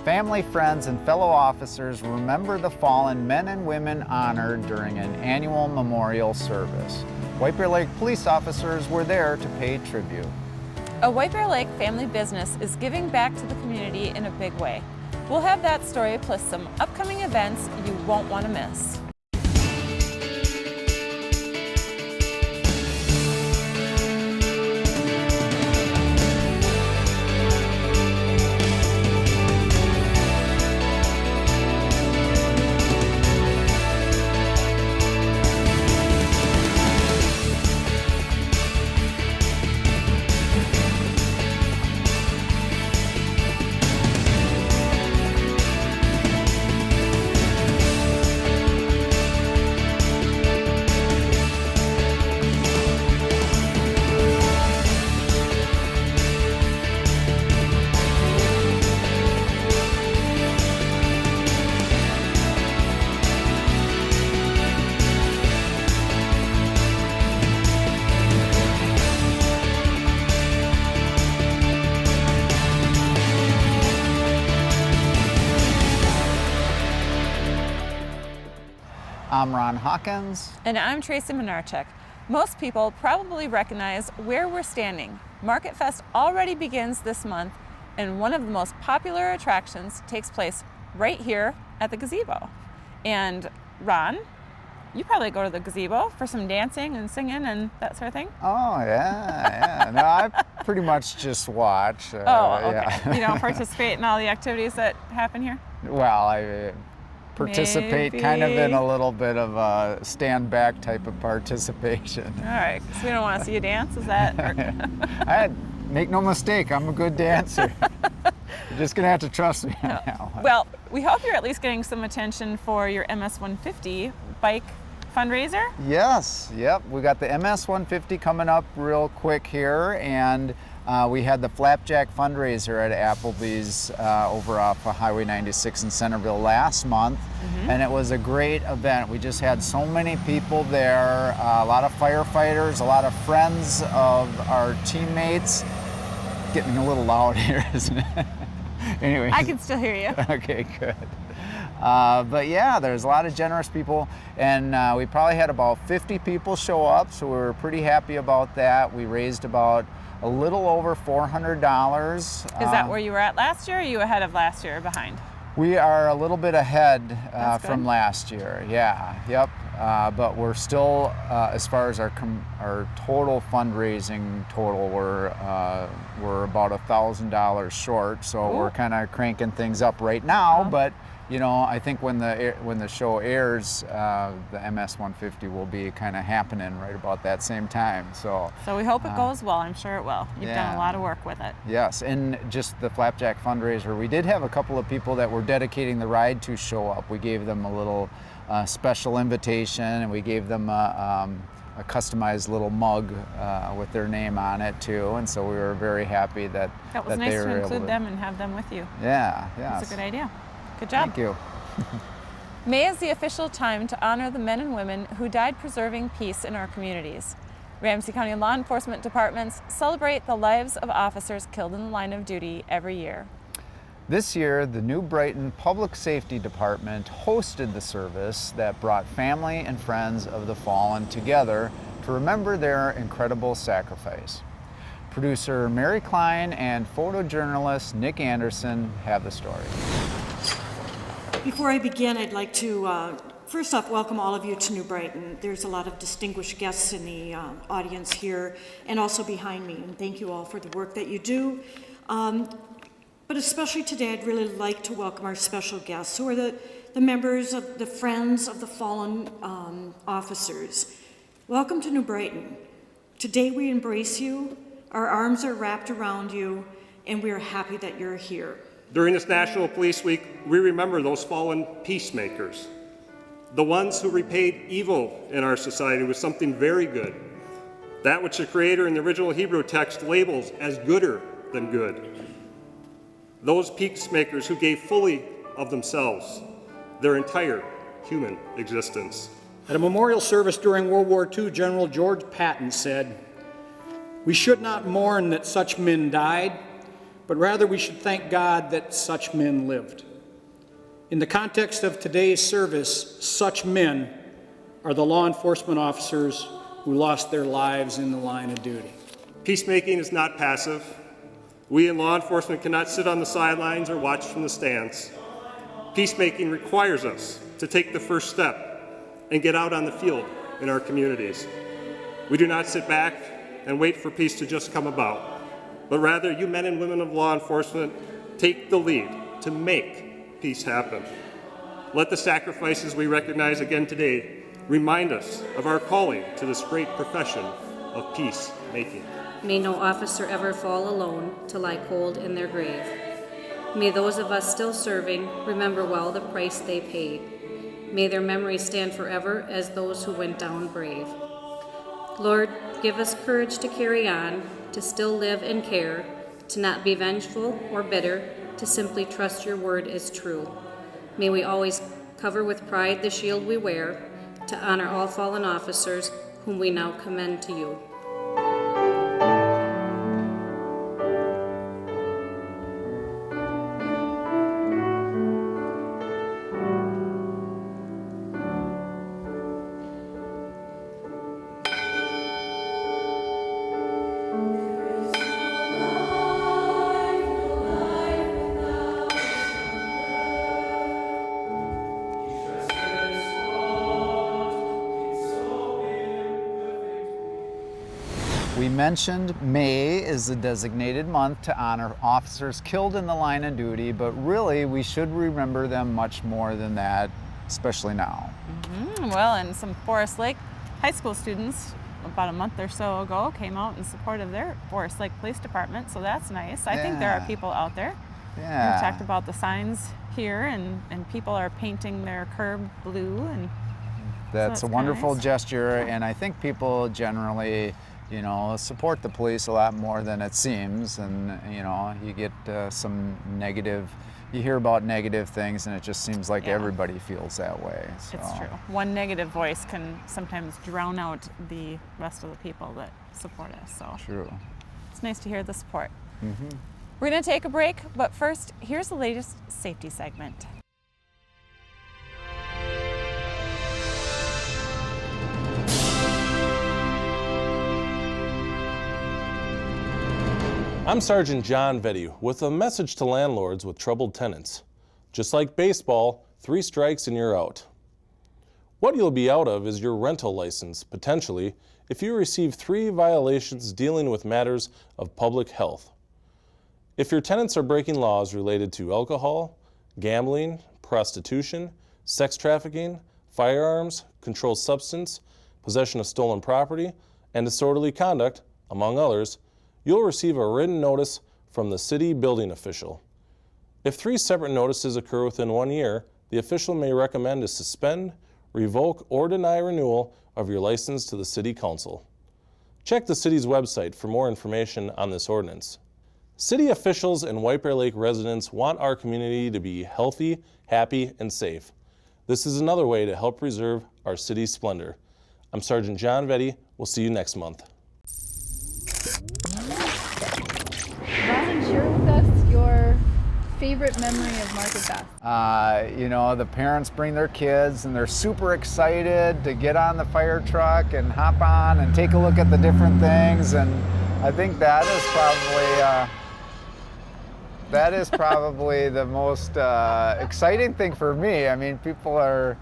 Family, friends, and fellow officers remember the fallen men and women honored during an annual memorial service. White Bear Lake police officers were there to pay tribute. A White Bear Lake family business is giving back to the community in a big way. We'll have that story plus some upcoming events you won't want to miss. I'm Ron Hawkins. And I'm Tracy Menarchek. Most people probably recognize where we're standing. Market Fest already begins this month, and one of the most popular attractions takes place right here at the gazebo. And Ron, you probably go to the gazebo for some dancing and singing and that sort of thing? Oh, yeah. No, I pretty much just watch. Okay. Yeah. You don't participate in all the activities that happen here? Well, I participate kind of in a little bit of a stand back type of participation. All right, because we don't want to see you dance, is that? Make no mistake, I'm a good dancer. You're just gonna have to trust me now. Well, we hope you're at least getting some attention for your MS-150 bike fundraiser. Yes, yep. We got the MS-150 coming up real quick here, and we had the Flapjack fundraiser at Applebee's over off of Highway 96 in Centerville last month, and it was a great event. We just had so many people there, a lot of firefighters, a lot of friends of our teammates. Getting a little loud here, isn't it? Anyway. I can still hear you. Okay, good. But yeah, there's a lot of generous people, and we probably had about 50 people show up, so we were pretty happy about that. We raised about a little over $400. Is that where you were at last year, or are you ahead of last year or behind? We are a little bit ahead from last year, yeah, yep. But we're still, as far as our total fundraising total, we're about $1,000 short, so we're kind of cranking things up right now, but you know, I think when the show airs, the MS-150 will be kind of happening right about that same time. So we hope it goes well. I'm sure it will. You've done a lot of work with it. Yes, and just the Flapjack fundraiser, we did have a couple of people that were dedicating the ride to show up. We gave them a little special invitation, and we gave them a customized little mug with their name on it too, and so we were very happy that was nice to include them and have them with you. Yeah. That's a good idea. Good job. Thank you. May is the official time to honor the men and women who died preserving peace in our communities. Ramsey County law enforcement departments celebrate the lives of officers killed in the line of duty every year. This year, the New Brighton Public Safety Department hosted the service that brought family and friends of the fallen together to remember their incredible sacrifice. Producer Mary Klein and photojournalist Nick Anderson have the story. Before I begin, I'd like to first off welcome all of you to New Brighton. There's a lot of distinguished guests in the audience here and also behind me, and thank you all for the work that you do. But especially today, I'd really like to welcome our special guests, who are the members of the Friends of the Fallen Officers. Welcome to New Brighton. Today we embrace you, our arms are wrapped around you, and we are happy that you're here. During this National Police Week, we remember those fallen peacemakers, the ones who repaid evil in our society with something very good, that which the Creator in the original Hebrew text labels as gooder than good. Those peacemakers who gave fully of themselves, their entire human existence. At a memorial service during World War II, General George Patton said, "We should not mourn that such men died, but rather we should thank God that such men lived. In the context of today's service, such men are the law enforcement officers who lost their lives in the line of duty. Peacemaking is not passive. We in law enforcement cannot sit on the sidelines or watch from the stands. Peacemaking requires us to take the first step and get out on the field in our communities. We do not sit back and wait for peace to just come about, but rather you men and women of law enforcement take the lead to make peace happen. Let the sacrifices we recognize again today remind us of our calling to this great profession of peacemaking. May no officer ever fall alone to lie cold in their grave. May those of us still serving remember well the price they paid. May their memories stand forever as those who went down brave. Lord, give us courage to carry on, to still live and care, to not be vengeful or bitter, to simply trust your word is true. May we always cover with pride the shield we wear, to honor all fallen officers whom we now commend to you. We mentioned May is the designated month to honor officers killed in the line of duty, but really we should remember them much more than that, especially now. Well, and some Forest Lake high school students about a month or so ago came out in support of their Forest Lake Police Department, so that's nice. I think there are people out there. Yeah. We've talked about the signs here, and people are painting their curb blue, and That's so a that's wonderful nice. gesture, and I think people generally, you know, support the police a lot more than it seems, and you know, you get some negative, you hear about negative things, and it just seems like Yeah. everybody feels that way. So. It's true. One negative voice can sometimes drown out the rest of the people that support us, so True. it's nice to hear the support. We're going to take a break, but first, here's the latest safety segment. I'm Sergeant John Vetty with a message to landlords with troubled tenants. Just like baseball, 3 strikes and you're out. What you'll be out of is your rental license, potentially, if you receive 3 violations dealing with matters of public health. If your tenants are breaking laws related to alcohol, gambling, prostitution, sex trafficking, firearms, controlled substance, possession of stolen property, and disorderly conduct, among others, you'll receive a written notice from the city building official. If 3 separate notices occur within 1 year, the official may recommend to suspend, revoke, or deny renewal of your license to the city council. Check the city's website for more information on this ordinance. City officials and White Bear Lake residents want our community to be healthy, happy, and safe. This is another way to help preserve our city's splendor. I'm Sergeant John Vetty. We'll see you next month. Ron, share with us your favorite memory of Market Fest. You know, the parents bring their kids and they're super excited to get on the fire truck and hop on and take a look at the different things, and I think that is probably the most exciting thing for me. I mean, people are,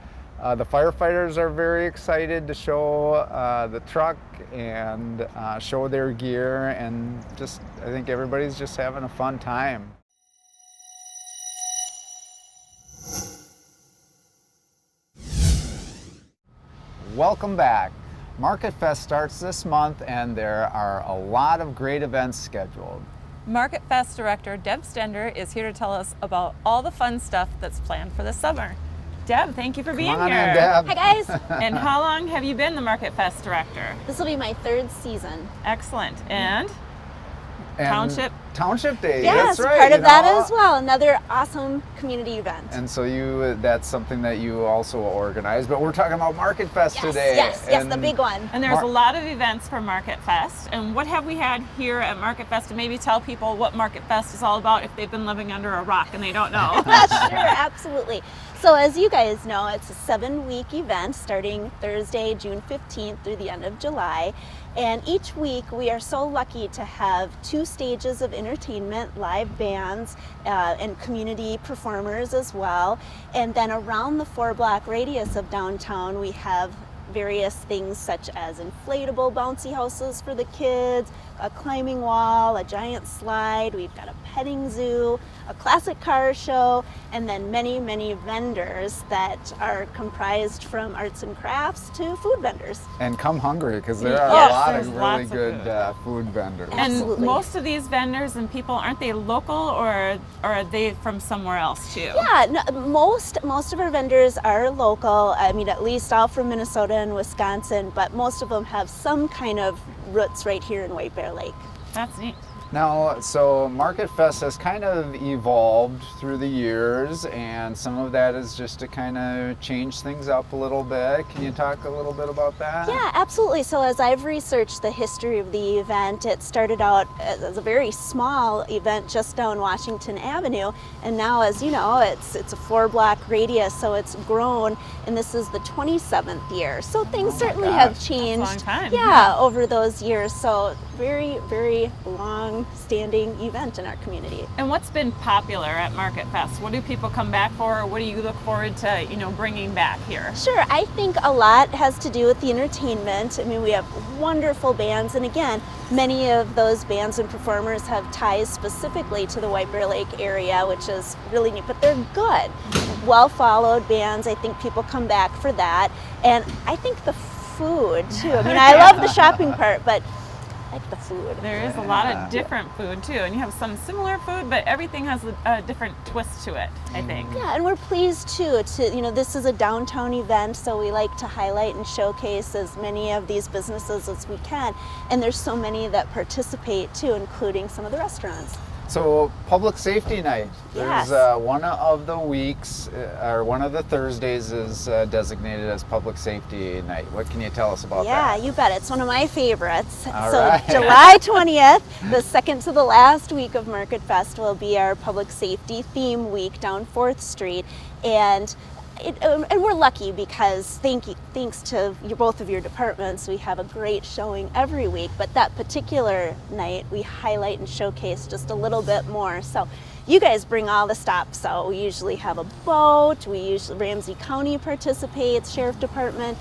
the firefighters are very excited to show the truck and show their gear, and just, I think everybody's just having a fun time. Welcome back. Market Fest starts this month, and there are a lot of great events scheduled. Market Fest Director Deb Stender is here to tell us about all the fun stuff that's planned for this summer. Deb, thank you for being Come on here. in, Deb. Hi guys! And how long have you been the Market Fest Director? This will be my 3rd season. Excellent. And And Township Township Day. Yes, That's right. part of you that know? as well. Another awesome community event. And so that's something that you also organize. But we're talking about Market Fest today. Yes, the big one. And there's a lot of events for Market Fest. And what have we had here at Market Fest to maybe tell people what Market Fest is all about if they've been living under a rock and they don't know? Sure, absolutely. So as you guys know, it's a 7-week event starting Thursday, June 15th through the end of July. And each week we are so lucky to have 2 stages of entertainment, live bands, and community performers as well. And then around the 4-block radius of downtown, we have various things such as inflatable bouncy houses for the kids, a climbing wall, a giant slide, we've got a petting zoo, a classic car show, and then many, many vendors that are comprised from arts and crafts to food vendors. And come hungry, because there are Yes, a lot there's of really lots of good food vendors. And Absolutely. most of these vendors and people, aren't they local or are they from somewhere else too? Yeah, no, most of our vendors are local. I mean, at least all from Minnesota and Wisconsin, but most of them have some kind of roots right here in White Bear Lake. That's neat. Now, so Market Fest has kind of evolved through the years, and some of that is just to kind of change things up a little bit. Can you talk a little bit about that? Yeah, absolutely. So as I've researched the history of the event, it started out as a very small event just down Washington Avenue, and now, as you know, it's a 4-block radius, so it's grown, and this is the 27th year. So things certainly have changed. That's a long time. Yeah, over those years. So very, very long-standing event in our community. And what's been popular at Market Fest? What do people come back for, or what do you look forward to, bringing back here? Sure, I think a lot has to do with the entertainment. I mean, we have wonderful bands, and again, many of those bands and performers have ties specifically to the White Bear Lake area, which is really neat, but they're good. Well-followed bands, I think people come back for that. And I think the food, too. I mean, I love the shopping part, but I like the food. There is a lot of different food too, and you have some similar food, but everything has a different twist to it, I think. Yeah, and we're pleased too this is a downtown event, so we like to highlight and showcase as many of these businesses as we can, and there's so many that participate too, including some of the restaurants. So Public Safety Night, Yes. there's one of the weeks, or one of the Thursdays is designated as Public Safety Night. What can you tell us about Yeah, that? you bet. It's one of my favorites. All So right. July 20th, the second to the last week of Market Fest, will be our public safety theme week down 4th Street. And we're lucky because thanks to both of your departments, we have a great showing every week. But that particular night, we highlight and showcase just a little bit more. So you guys bring all the stops. So we usually have a boat. Ramsey County participates, Sheriff Department.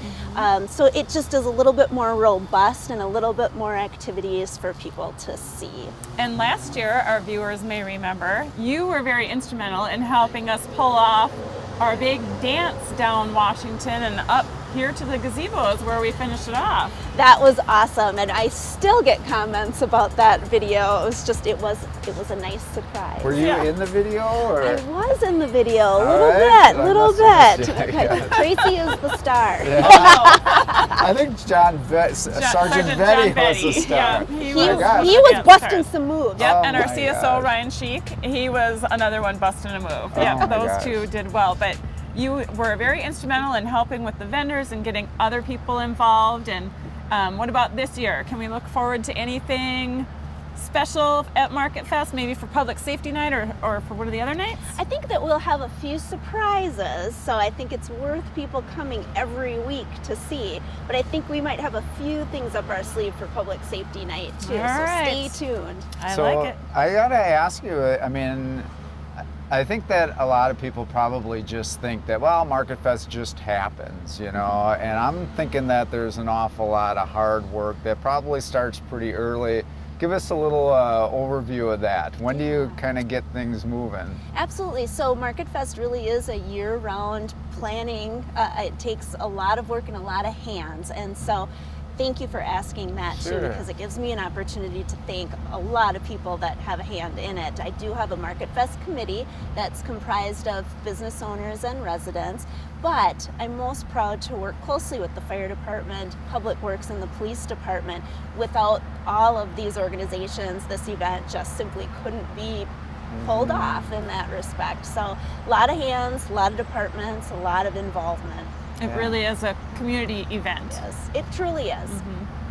So it just is a little bit more robust and a little bit more activities for people to see. And last year, our viewers may remember, you were very instrumental in helping us pull off our big dance down Washington and up here to the gazebo is where we finished it off. That was awesome, and I still get comments about that video. It was a nice surprise. Were you Yeah. in the video? Or? I was in the video, a right. little I must bit. have missed it. Tracy is the star. I think Sergeant Vetty was the star. Yeah, He My gosh. was dance busting star. some moves. Yep, Oh and our my CSO gosh. Ryan Sheik, he was another one busting a move. Oh Yep, my those gosh. two did well. But you were very instrumental in helping with the vendors and getting other people involved. And what about this year? Can we look forward to anything special at Market Fest, maybe for Public Safety Night or for one of the other nights? I think that we'll have a few surprises, so I think it's worth people coming every week to see. But I think we might have a few things up our sleeve for Public Safety Night too, All so right. stay tuned. I So like it. I gotta ask you, I mean, I think that a lot of people probably just think that, well, Market Fest just happens, and I'm thinking that there's an awful lot of hard work that probably starts pretty early. Give us a little overview of that. When do you kind of get things moving? Absolutely. So Market Fest really is a year-round planning. It takes a lot of work and a lot of hands. And so thank you for asking that too, Sure. because it gives me an opportunity to thank a lot of people that have a hand in it. I do have a Market Fest committee that's comprised of business owners and residents, but I'm most proud to work closely with the fire department, public works, and the police department. Without all of these organizations, this event just simply couldn't be pulled off in that respect. So a lot of hands, a lot of departments, a lot of involvement. It really is a community event. Yes, it truly is.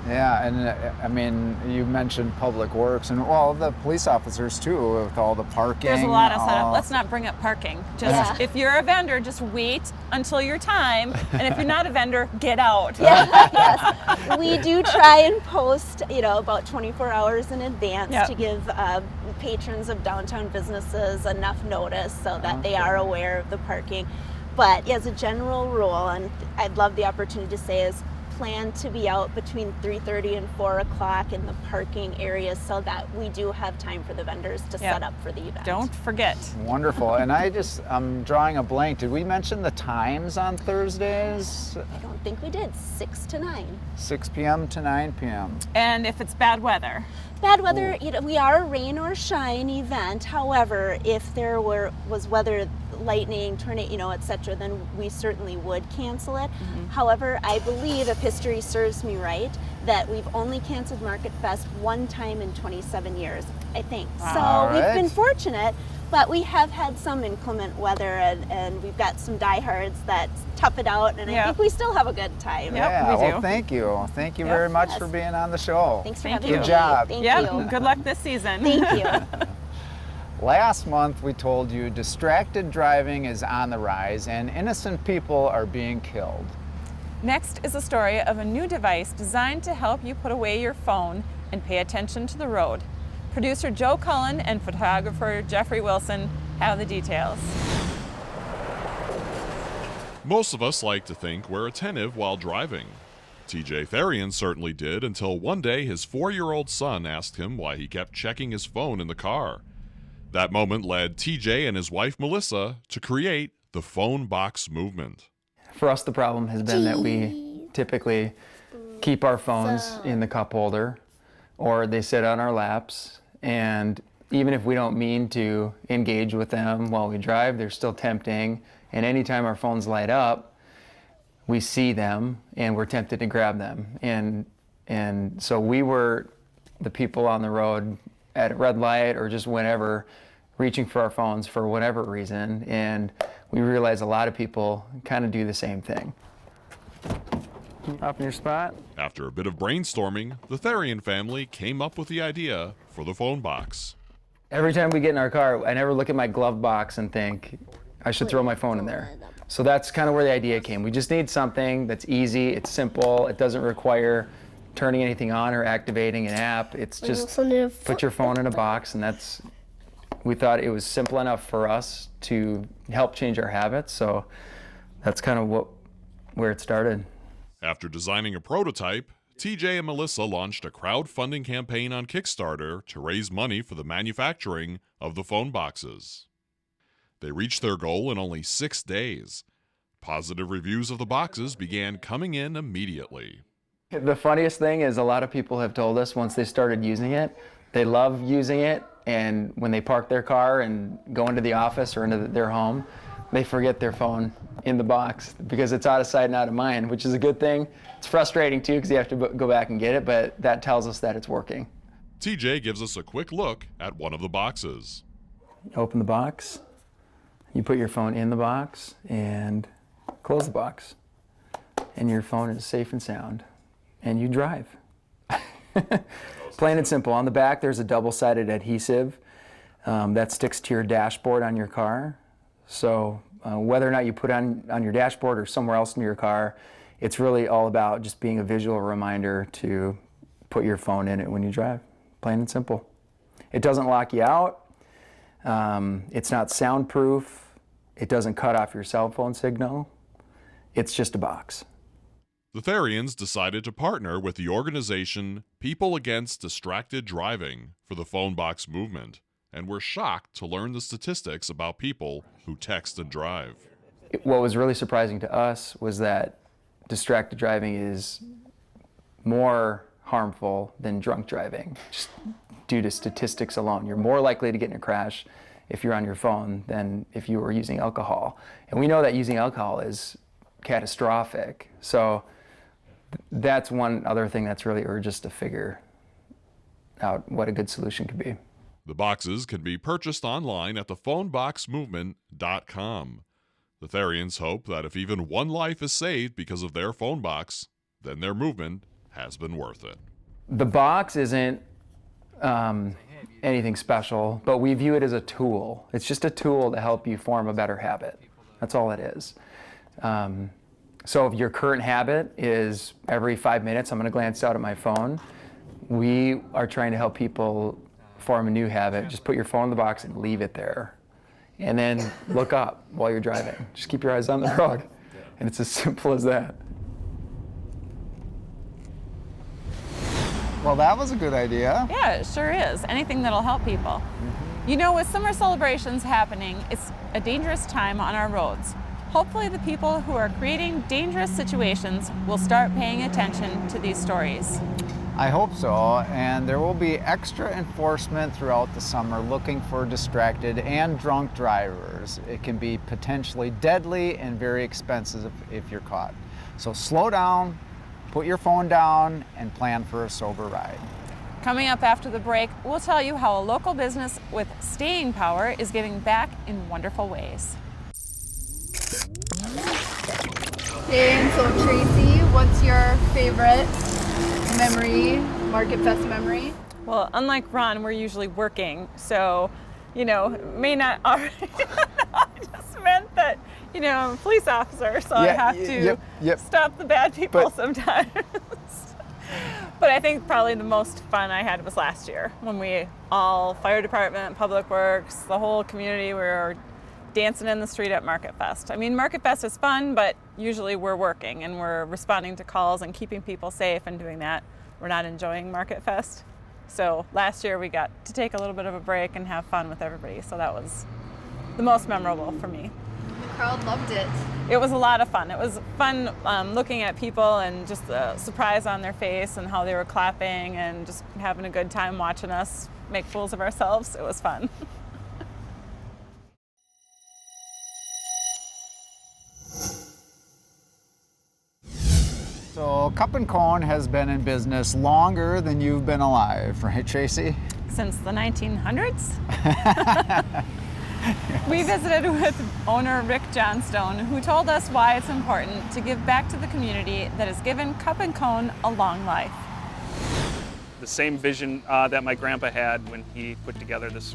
Yeah, and I mean, you mentioned public works and well, the police officers too, with all the parking. There's a lot of setup. all- Let's not bring up parking. Just Yeah. if you're a vendor, just wait until your time, and if you're not a vendor, get out. Yes, we do try and post, about 24 hours in advance Yep. to give patrons of downtown businesses enough notice so that they are aware of the parking. But as a general rule, and I'd love the opportunity to say, is plan to be out between 3:30 and 4 o'clock in the parking areas so that we do have time for the vendors to Yep. set up for the event. Don't forget. Wonderful. And I'm drawing a blank. Did we mention the times on Thursdays? I don't think we did. 6 to 9. 6 p.m. to 9 p.m. And if it's bad weather, Bad weather, we are a rain or shine event. However, if there was weather, lightning, tornado, etc., then we certainly would cancel it. However, I believe, if history serves me right, that we've only canceled Market Fest one time in 27 years, I think. All So we've been right. fortunate, but we have had some inclement weather, and we've got some diehards that tough it out, and I Yeah. think we still have a good time. Yep, Yeah, we well, do. thank you. Thank you Yep. very much Yes. for being on the show. Thanks for Thank having you. me. Good job. Thank yep. you. Good luck this season. Thank you. Last month, we told you distracted driving is on the rise and innocent people are being killed. Next is a story of a new device designed to help you put away your phone and pay attention to the road. Producer Joe Cullen and photographer Jeffrey Wilson have the details. Most of us like to think we're attentive while driving. TJ Therian certainly did until one day his 4-year-old son asked him why he kept checking his phone in the car. That moment led TJ and his wife Melissa to create the phone box movement. For us, the problem has been that we typically keep our phones in the cup holder or they sit on our laps. And even if we don't mean to engage with them while we drive, they're still tempting. And anytime our phones light up, we see them and we're tempted to grab them. And so we were the people on the road at a red light or just whenever reaching for our phones for whatever reason. And we realize a lot of people kind of do the same thing. Up in your spot. After a bit of brainstorming, the Therian family came up with the idea for the phone box. Every time we get in our car, I never look at my glove box and think, I should throw my phone in there. So that's kind of where the idea came. We just need something that's easy, it's simple, it doesn't require turning anything on or activating an app. It's just put your phone in a box, and we thought it was simple enough for us to help change our habits. So that's kind of where it started. After designing a prototype, TJ and Melissa launched a crowdfunding campaign on Kickstarter to raise money for the manufacturing of the phone boxes. They reached their goal in only 6 days. Positive reviews of the boxes began coming in immediately. The funniest thing is a lot of people have told us once they started using it, they love using it, and when they park their car and go into the office or into their home, they forget their phone in the box because it's out of sight and out of mind, which is a good thing. It's frustrating too because you have to go back and get it, but that tells us that it's working. TJ gives us a quick look at one of the boxes. Open the box, you put your phone in the box and close the box, and your phone is safe and sound, and you drive. Plain and simple. On the back, there's a double-sided adhesive that sticks to your dashboard on your car. So whether or not you put it on your dashboard or somewhere else in your car, it's really all about just being a visual reminder to put your phone in it when you drive. Plain and simple. It doesn't lock you out. It's not soundproof. It doesn't cut off your cell phone signal. It's just a box. The Therians decided to partner with the organization People Against Distracted Driving for the phone box movement, and were shocked to learn the statistics about people who text and drive. What was really surprising to us was that distracted driving is more harmful than drunk driving, just due to statistics alone. You're more likely to get in a crash if you're on your phone than if you were using alcohol. And we know that using alcohol is catastrophic. So that's one other thing that's really urged us to figure out what a good solution could be. The boxes can be purchased online at thephoneboxmovement.com. The Therians hope that if even one life is saved because of their phone box, then their movement has been worth it. The box isn't anything special, but we view it as a tool. It's just a tool to help you form a better habit. That's all it is. So if your current habit is every 5 minutes, I'm going to glance out at my phone, we are trying to help people form a new habit. Just put your phone in the box and leave it there. And then look up while you're driving. Just keep your eyes on the road. And it's as simple as that. Well, that was a good idea. Yeah, it sure is. Anything that'll help people. You know, with summer celebrations happening, it's a dangerous time on our roads. Hopefully the people who are creating dangerous situations will start paying attention to these stories. I hope so, and there will be extra enforcement throughout the summer looking for distracted and drunk drivers. It can be potentially deadly and very expensive if you're caught. So slow down, put your phone down, and plan for a sober ride. Coming up after the break, we'll tell you how a local business with staying power is giving back in wonderful ways. Okay, and so Tracy, what's your favorite memory, Market Fest memory? Well, unlike Ron, we're usually working, so, you know, may not already. I just meant that, you know, I'm a police officer, so I have to stop the bad people sometimes. But I think probably the most fun I had was last year when we all, fire department, public works, the whole community, we were dancing in the street at Market Fest. I mean, Market Fest is fun, but usually we're working and we're responding to calls and keeping people safe and doing that. We're not enjoying Market Fest. So last year we got to take a little bit of a break and have fun with everybody. So that was the most memorable for me. The crowd loved it. It was a lot of fun. It was fun looking at people and just the surprise on their face and how they were clapping and just having a good time watching us make fools of ourselves. It was fun. So Cup and Cone has been in business longer than you've been alive, right, Tracy? Since the 1900s? We visited with owner Rick Johnstone, who told us why it's important to give back to the community that has given Cup and Cone a long life. The same vision that my grandpa had when he put together this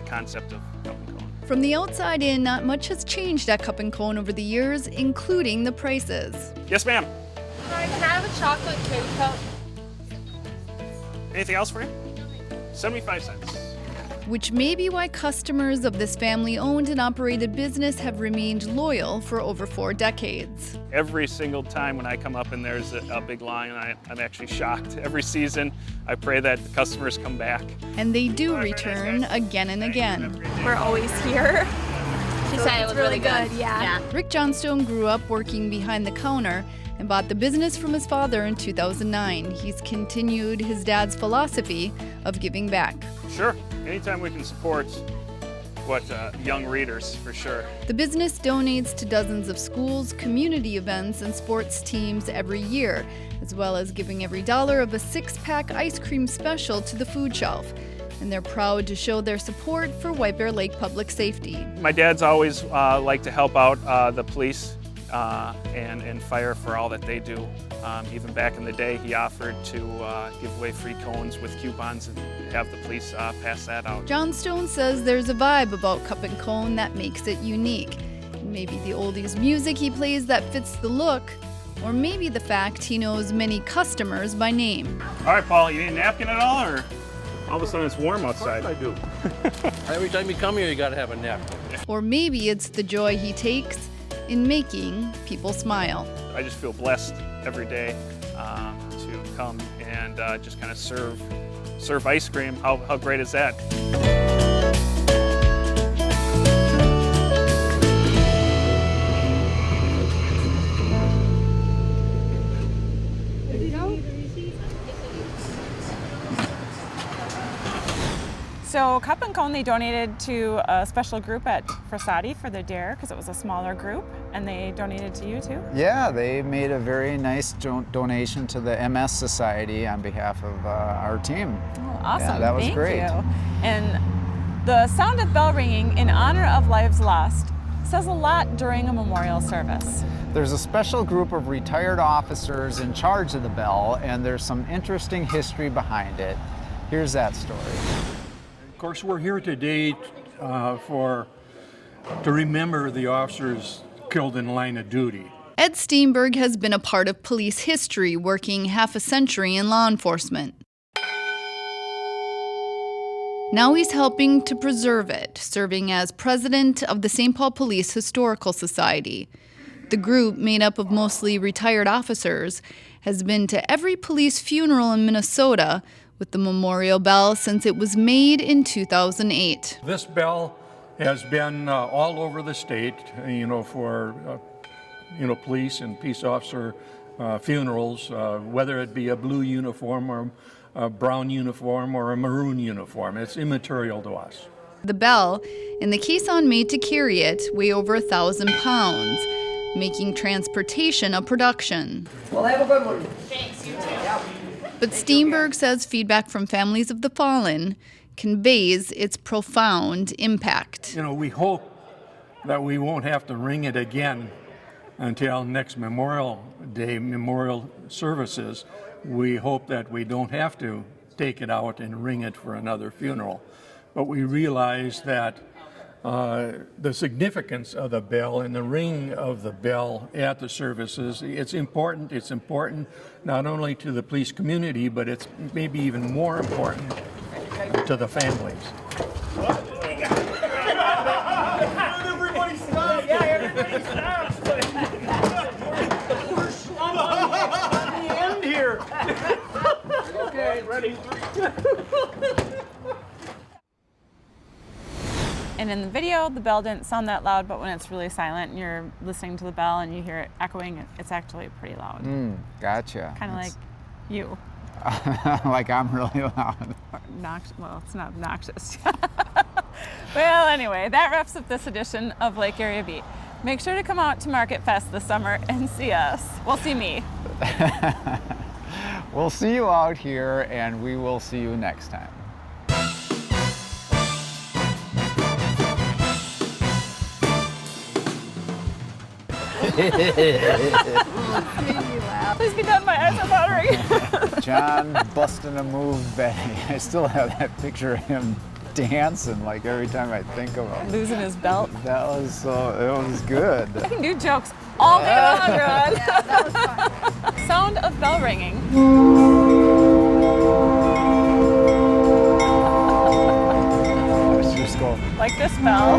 concept of Cup and Cone. From the outside in, not much has changed at Cup and Cone over the years, including the prices. Yes, ma'am. Sorry, can I have a chocolate K-cup? Anything else for you? 75 cents. Which may be why customers of this family-owned and operated business have remained loyal for over 4 decades. Every single time when I come up and there's a big line, I'm actually shocked. Every season, I pray that the customers come back. And they do return again and again. We're always here. She said it was really good. Yeah. Rick Johnstone grew up working behind the counter and bought the business from his father in 2009. He's continued his dad's philosophy of giving back. Sure, anytime we can support young readers, for sure. The business donates to dozens of schools, community events, and sports teams every year, as well as giving every dollar of a 6-pack ice cream special to the food shelf. And they're proud to show their support for White Bear Lake Public Safety. My dad's always liked to help out the police and fire for all that they do. Even back in the day, he offered to give away free cones with coupons and have the police pass that out. Johnstone says there's a vibe about Cup and Cone that makes it unique. Maybe the oldies music he plays that fits the look, or maybe the fact he knows many customers by name. All right, Paul, you need a napkin at all, or all of a sudden it's warm outside? I do. Every time you come here, you gotta have a napkin. Or maybe it's the joy he takes in making people smile. I just feel blessed every day to come and just kind of serve ice cream. How great is that? So Cup and Cone, they donated to a special group at Frassati for the Dare because it was a smaller group, and they donated to you too? Yeah, they made a very nice donation to the MS Society on behalf of our team. Oh, awesome. Yeah, that was Thank great. You. And the sound of bell ringing in honor of lives lost says a lot during a memorial service. There's a special group of retired officers in charge of the bell, and there's some interesting history behind it. Here's that story. Of course, we're here today to remember the officers killed in line of duty. Ed Steenberg has been a part of police history, working half a century in law enforcement. Now he's helping to preserve it, serving as president of the St. Paul Police Historical Society. The group, made up of mostly retired officers, has been to every police funeral in Minnesota with the memorial bell since it was made in 2008. This bell has been all over the state, for police and peace officer funerals, whether it be a blue uniform or a brown uniform or a maroon uniform. It's immaterial to us. The bell and the caisson made to carry it weigh over 1,000 pounds, making transportation a production. Well, have a good one. Thanks, you too. But Steenberg says feedback from families of the fallen conveys its profound impact. We hope that we won't have to ring it again until next Memorial Day, memorial services. We hope that we don't have to take it out and ring it for another funeral. But we realize that the significance of the bell and the ring of the bell at the services, it's important. It's important not only to the police community, but it's maybe even more important to the families. Everybody stop! Yeah, everybody stop! We're at the end here. Okay, ready? And in the video, the bell didn't sound that loud, but when it's really silent and you're listening to the bell and you hear it echoing, it's actually pretty loud. Gotcha. Kind of like you. Like I'm really loud. Well, it's not obnoxious. Well, anyway, that wraps up this edition of Lake Area Beat. Make sure to come out to Market Fest this summer and see us. Well, see me. We'll see you out here, and we will see you next time. Please be done, my eyes are watering. John busting a move, Betty. I still have that picture of him dancing like every time I think of him. Losing his belt. It was good. I can do jokes all day long, Rod. Yeah, that was fun. Sound of bell ringing. Let's just go. Like this bell.